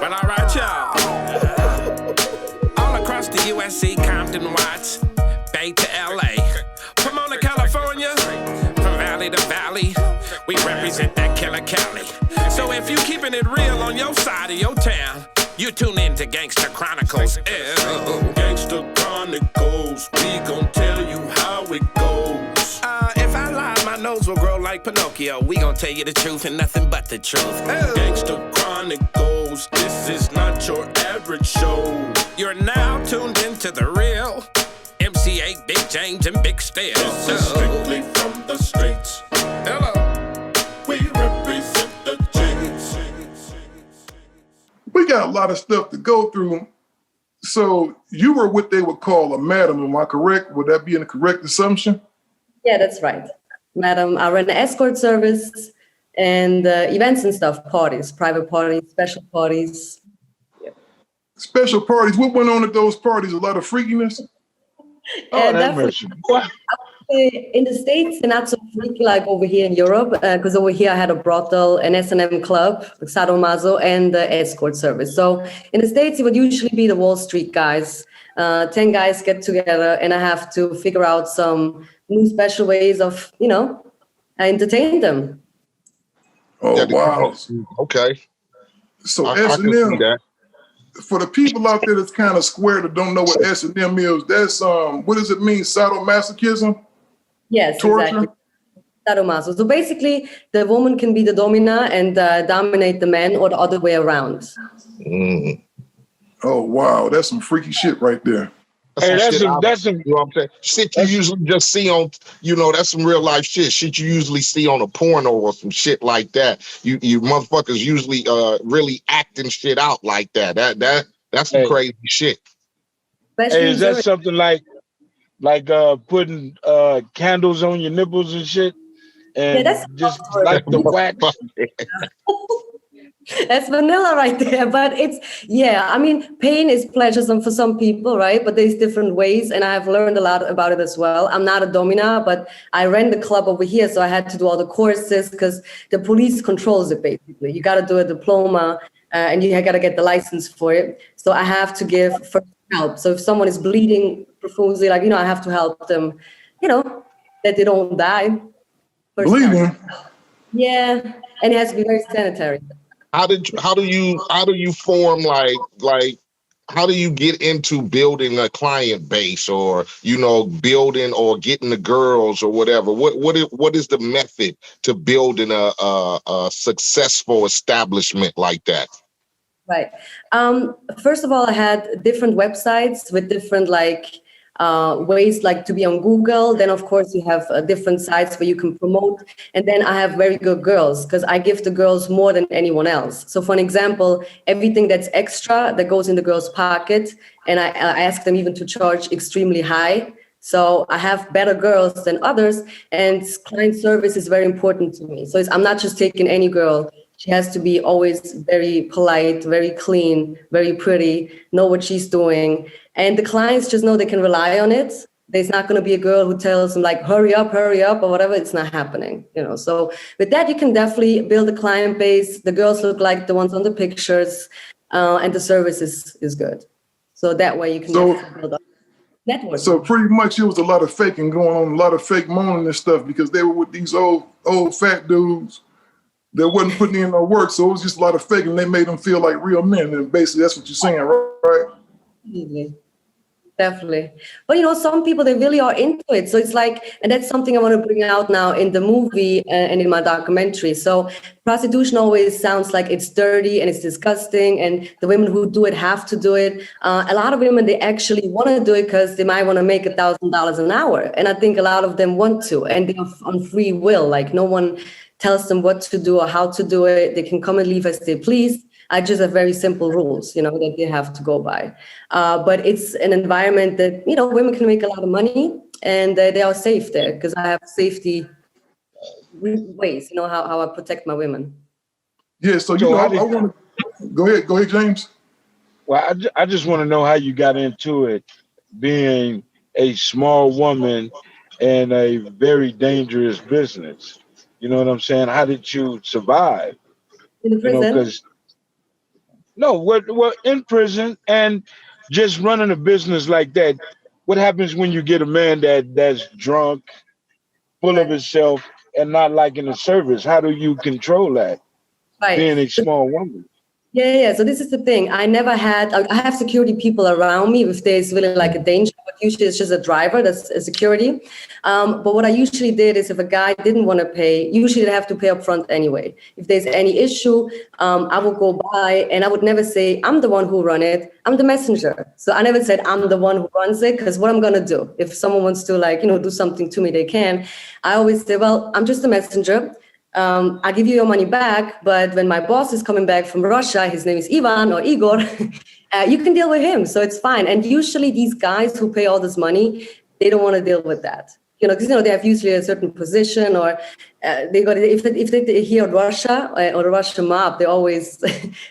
Well, all right, y'all. All across the USC, Compton, Watts, Bay to LA, Pomona, California, from valley to valley, we represent that killer Cali. So if you keeping it real on your side of your town, you tune in to Gangsta Chronicles. Gangsta Chronicles, we gon' tell you how it goes. If I lie, my nose will grow like Pinocchio. We gon' tell you the truth and nothing but the truth. Gangsta Chronicles, this is not your average show. You're now tuned into the real MC8, Big James, and Big Steel. This is strictly from the streets. Hello. We represent the James. We got a lot of stuff to go through. So you were what they would call a madam, am I correct? Would that be a correct assumption? Yeah, that's right. Madam, I run an escort service and events and stuff, parties, private parties, special parties. Yeah. Special parties, what went on at those parties? A lot of freakiness? Oh, in the States, they're not so freaky like over here in Europe, because over here I had a brothel, an S&M club, sadomaso, and the escort service. So in the States, it would usually be the Wall Street guys. 10 guys get together, and I have to figure out some new special ways of, entertain them. Oh, wow. Okay. So I can see S&M, that. for the people out there that's kind of square that don't know what S&M is, that's, what does it mean, sadomasochism? Yes, Torture? exactly. Sadomaso. So basically, the woman can be the domina and dominate the man, or the other way around. Mm. Oh, wow. That's some freaky shit right there. That's some, you know what I'm saying? Shit you usually just see on, that's some real life shit. Shit you usually see on a porno or some shit like that. You motherfuckers usually really acting shit out like that. That's some crazy shit. Hey, is that something like putting candles on your nipples and shit? And that's just like the wax? That's vanilla right there. But pain is pleasuresome for some people, right? But there's different ways, and I've learned a lot about it as well. I'm not a domina, but I ran the club over here, so I had to do all the courses because the police controls it, basically. You got to do a diploma, and you got to get the license for it. So I have to give first help. So if someone is bleeding profusely, I have to help them, that they don't die. Bleeding? Yeah, and it has to be very sanitary. How do you form how do you get into building a client base, or building or getting the girls or whatever? What is the method to building a successful establishment like that? Right. First of all, I had different websites with different ways to be on Google. Then, of course, you have different sites where you can promote. And then I have very good girls because I give the girls more than anyone else. So for an example, everything that's extra that goes in the girl's pocket, and I ask them even to charge extremely high. So I have better girls than others, and client service is very important to me. So I'm not just taking any girl. She has to be always very polite, very clean, very pretty, know what she's doing. And the clients just know they can rely on it. There's not going to be a girl who tells them hurry up, or whatever. It's not happening, So with that, you can definitely build a client base. The girls look like the ones on the pictures, and the service is good. So that way you can build up network. So pretty much it was a lot of faking going on, a lot of fake moaning and stuff because they were with these old fat dudes that wasn't putting in no work. So it was just a lot of faking. They made them feel like real men. And basically that's what you're saying, right? Definitely. But some people, they really are into it. So it's and that's something I want to bring out now in the movie and in my documentary. So prostitution always sounds like it's dirty and it's disgusting, and the women who do it have to do it. A lot of women, they actually want to do it because they might want to make $1,000 an hour. And I think a lot of them want to, and they're on free will. No one tells them what to do or how to do it. They can come and leave as they please. I just have very simple rules, that they have to go by. But it's an environment that, women can make a lot of money, and they are safe there because I have safety ways, how I protect my women. Yeah, so I want to go ahead, James. Well, I just want to know how you got into it, being a small woman in a very dangerous business. You know what I'm saying? How did you survive? In the prison? No, what in prison and just running a business like that. What happens when you get a man that's drunk, full of Right. himself, and not liking the service? How do you control that? Right. Being a small woman. Yeah. So this is the thing. I have security people around me if there's really like a danger, but usually it's just a driver that's a security. But what I usually did is if a guy didn't want to pay, usually they have to pay up front anyway. If there's any issue, I would go by and I would never say, I'm the one who run it. I'm the messenger. So I never said I'm the one who runs it, because what I'm going to do, if someone wants to do something to me, they can. I always say, well, I'm just a messenger. I'll give you your money back, but when my boss is coming back from Russia, his name is Ivan or Igor, you can deal with him, so it's fine. And usually these guys who pay all this money, they don't want to deal with that, because they have usually a certain position, or they got if they hear Russia or the Russian mob, they always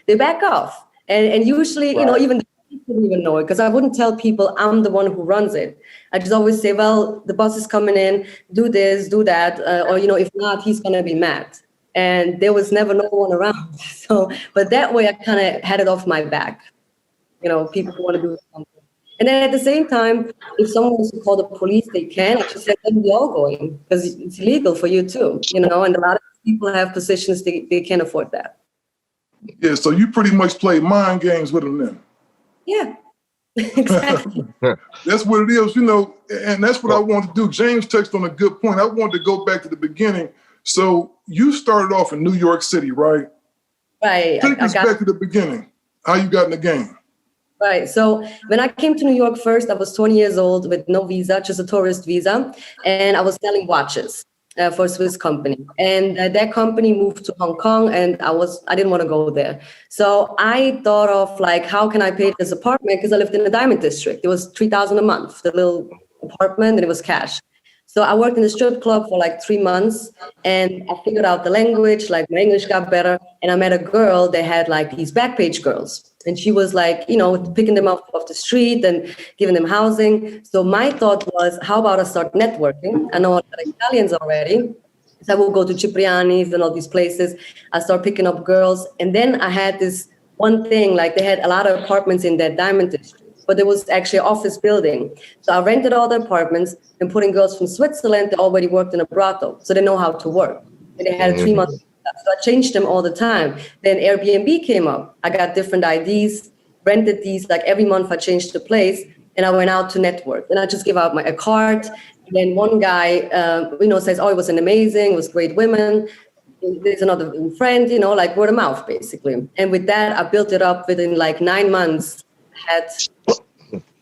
they back off, and usually Right. even didn't even know it, because I wouldn't tell people I'm the one who runs it. I just always say, well, the boss is coming in, do this, do that, or if not, he's gonna be mad. And there was never no one around. So, but that way I kind of had it off my back. People who want to do something. And then at the same time, if someone wants to call the police, they can. I just said, then we all going, because it's illegal for you too. And a lot of people have positions, they can't afford that. Yeah, so you pretty much play mind games with them then. Yeah. Exactly. That's what it is, and that's what I want to do. James touched on a good point. I wanted to go back to the beginning. So you started off in New York City, right? Right. Take us back to the beginning, how you got in the game. Right. So when I came to New York first, I was 20 years old with no visa, just a tourist visa. And I was selling watches for a Swiss company. And that company moved to Hong Kong, and I didn't want to go there. So I thought of how can I pay this apartment? Because I lived in the Diamond District. It was $3,000 a month, the little apartment, and it was cash. So I worked in the strip club for 3 months, and I figured out the language, my English got better. And I met a girl that had these Backpage girls. And she was picking them up off the street and giving them housing. So my thought was, how about I start networking? I know a lot of Italians already. So I will go to Cipriani's and all these places. I start picking up girls. And then I had this one thing, they had a lot of apartments in that Diamond District, but there was actually an office building. So I rented all the apartments and putting girls from Switzerland that already worked in a brothel. So they know how to work. And they had a 3 month. So I changed them all the time. Then Airbnb came up. I got different IDs, rented these, every month I changed the place, and I went out to network. And I just give out a card. And then one guy, says, oh, it was amazing, it was great women. There's another friend, word of mouth, basically. And with that, I built it up within 9 months. I had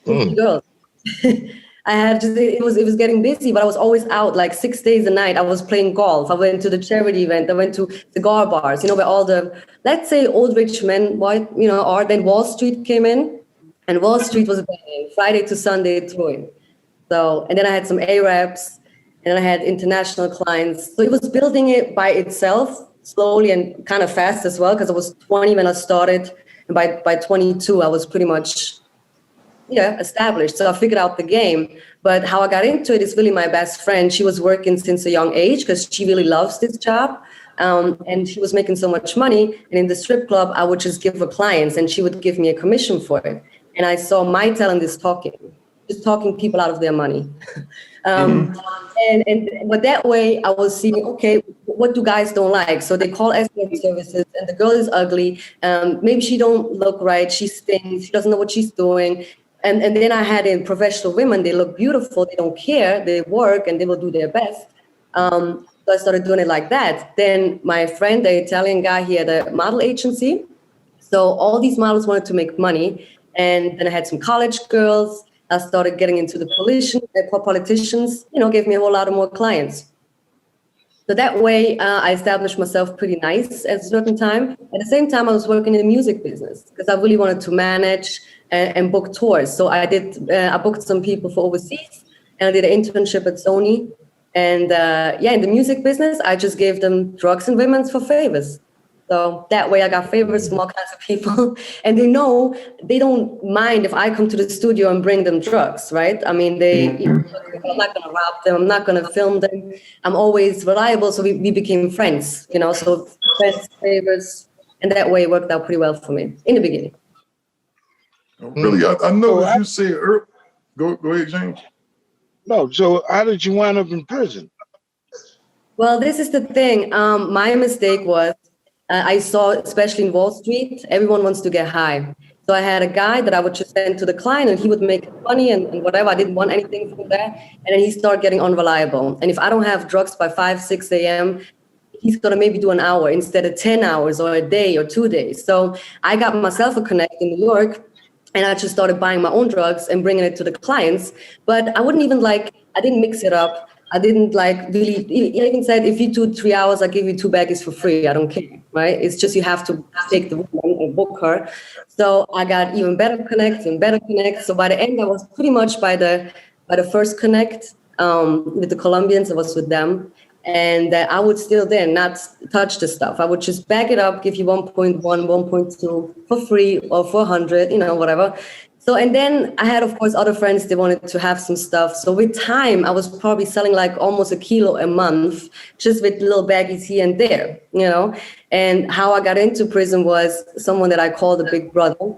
50 girls. It was getting busy, but I was always out 6 days a night. I was playing golf. I went to the charity event. I went to cigar bars, where all the, let's say, old rich men, or then Wall Street came in, and Wall Street was banging, Friday to Sunday through. So, and then I had some Arabs, and then I had international clients. So it was building it by itself, slowly and kind of fast as well, because I was 20 when I started, and by 22, I was pretty much established. So I figured out the game. But how I got into it is really my best friend. She was working since a young age because she really loves this job. And she was making so much money. And in the strip club, I would just give her clients and she would give me a commission for it. And I saw my talent is just talking people out of their money. But that way I was seeing, okay, what do guys don't like? So they call escort services and the girl is ugly. Maybe she don't look right. She stinks. She doesn't know what she's doing. And then I had in professional women, they look beautiful, they don't care, they work and they will do their best. So I started doing it like that. Then my friend, the Italian guy, he had a model agency. So all these models wanted to make money. And then I had some college girls. I started getting into the politicians, gave me a whole lot of more clients. So that way I established myself pretty nice at a certain time. At the same time, I was working in the music business because I really wanted to manage and book tours. So I booked some people for overseas and I did an internship at Sony. And in the music business, I just gave them drugs and women for favors. So that way I got favors from all kinds of people. And they know they don't mind if I come to the studio and bring them drugs, right? I mean, I'm not going to rob them. I'm not going to film them. I'm always reliable. So we became friends, so friends, favors. And that way it worked out pretty well for me in the beginning. Really, I know as you said earlier. Go ahead, James. No, so how did you wind up in prison? Well, this is the thing. My mistake was I saw, especially in Wall Street, everyone wants to get high. So I had a guy that I would just send to the client and he would make money and whatever. I didn't want anything from that. And then he started getting unreliable. And if I don't have drugs by 5, 6 a.m., he's going to maybe do an hour instead of 10 hours or a day or 2 days. So I got myself a connect in New York. And I just started buying my own drugs and bringing it to the clients. But I wouldn't even I didn't mix it up. I didn't really, I even said, if you do 3 hours, I'll give you 2 baggies for free. I don't care, right? It's just you have to take the woman and book her. So I got even better connects and better connects. So by the end, I was pretty much by the first connect with the Colombians. I was with them. And I would still then not touch the stuff. I would just bag it up, give you 1.1, 1.2 for free or for 100, whatever. So, and then I had, of course, other friends, they wanted to have some stuff. So with time, I was probably selling almost a kilo a month, just with little baggies here and there, And how I got into prison was someone that I called a big brother.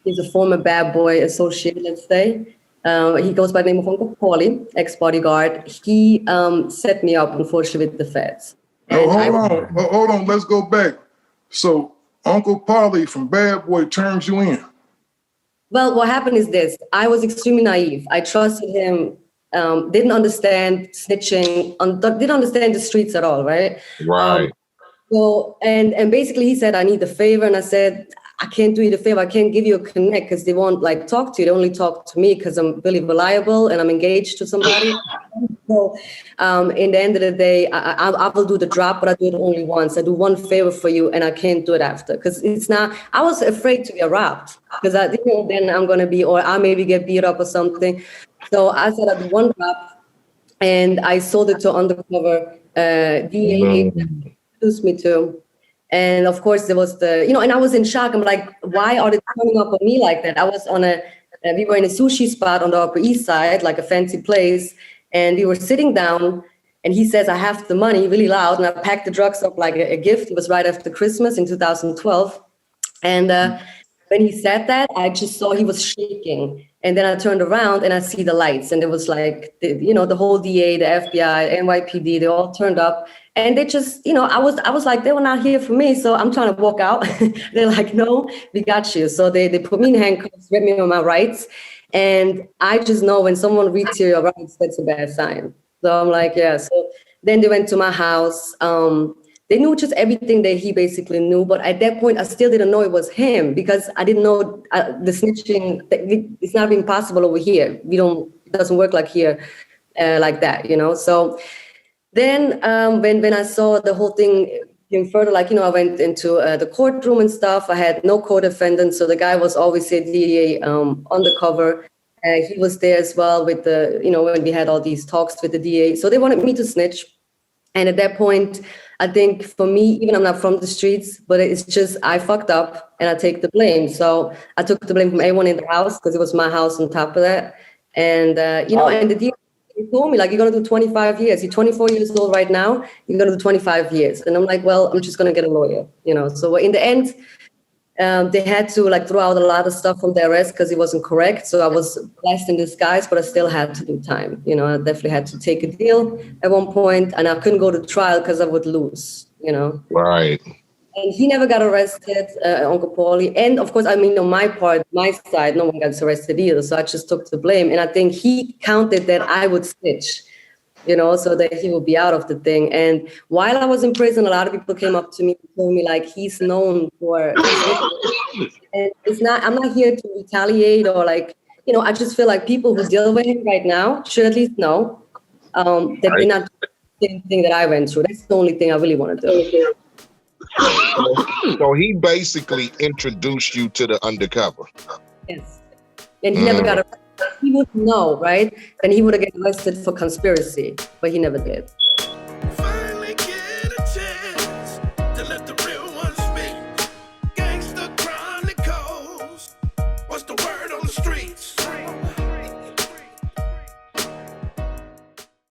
He's a former bad boy associate, let's say. He goes by the name of Uncle Paulie, ex-bodyguard. He set me up, unfortunately, with the feds. Hold on. Let's go back. So Uncle Paulie from Bad Boy turns you in. Well, what happened is this. I was extremely naive. I trusted him, didn't understand snitching, didn't understand the streets at all, right? Right. So, and basically he said, I need a favor. And I said, I can't do you the favor. I can't give you a connect because they won't talk to you. They only talk to me because I'm really reliable and I'm engaged to somebody. So in the end of the day, I will do the drop, but I do it only once. I do one favor for you and I can't do it after because it's not, I was afraid to get robbed because then I'm going to be, or I maybe get beat up or something. So I said I do one drop and I sold it to undercover DA that introduced me to. And of course, there was and I was in shock. I'm like, why are they turning up on me like that? I was we were in a sushi spot on the Upper East Side, like a fancy place. And we were sitting down and he says, I have the money, really loud. And I packed the drugs up like a gift. It was right after Christmas in 2012. And when he said that, I just saw he was shaking. And then I turned around and I see the lights. And it was the whole DA, the FBI, NYPD, they all turned up. And they just, I was like, they were not here for me. So I'm trying to walk out. They're like, no, we got you. So they put me in handcuffs, read me on my rights. And I just know when someone reads your rights, that's a bad sign. So I'm like, yeah. So then they went to my house. They knew just everything that he basically knew. But at that point, I still didn't know it was him because I didn't know the snitching. It's not even possible over here. It doesn't work like here, like that, So then when I saw the whole thing came further, I went into the courtroom and stuff. I had no co-defendant. So the guy was always a DA undercover. He was there as well with when we had all these talks with the DA. So they wanted me to snitch. And at that point, I think for me, even I'm not from the streets, but it's just I fucked up and I take the blame. So I took the blame from everyone in the house because it was my house on top of that. And, and the DA told me, you're going to do 25 years. You're 24 years old right now. You're going to do 25 years. And I'm like, well, I'm just going to get a lawyer, So in the end, they had to throw out a lot of stuff from the arrest because it wasn't correct. So I was blessed in disguise, but I still had to do time. I definitely had to take a deal at one point, and I couldn't go to trial because I would lose, Right. And he never got arrested, Uncle Paulie. And of course, on my part, my side, no one got arrested either. So I just took the blame. And I think he counted that I would snitch, so that he would be out of the thing. And while I was in prison, a lot of people came up to me and told me he's known for, and I'm not here to retaliate or I just feel like people who deal with him right now should at least know that they're not doing the same thing that I went through. That's the only thing I really want to do. So he basically introduced you to the undercover. Yes. And he never got arrested. He would know, right? And he would have get arrested for conspiracy, but he never did.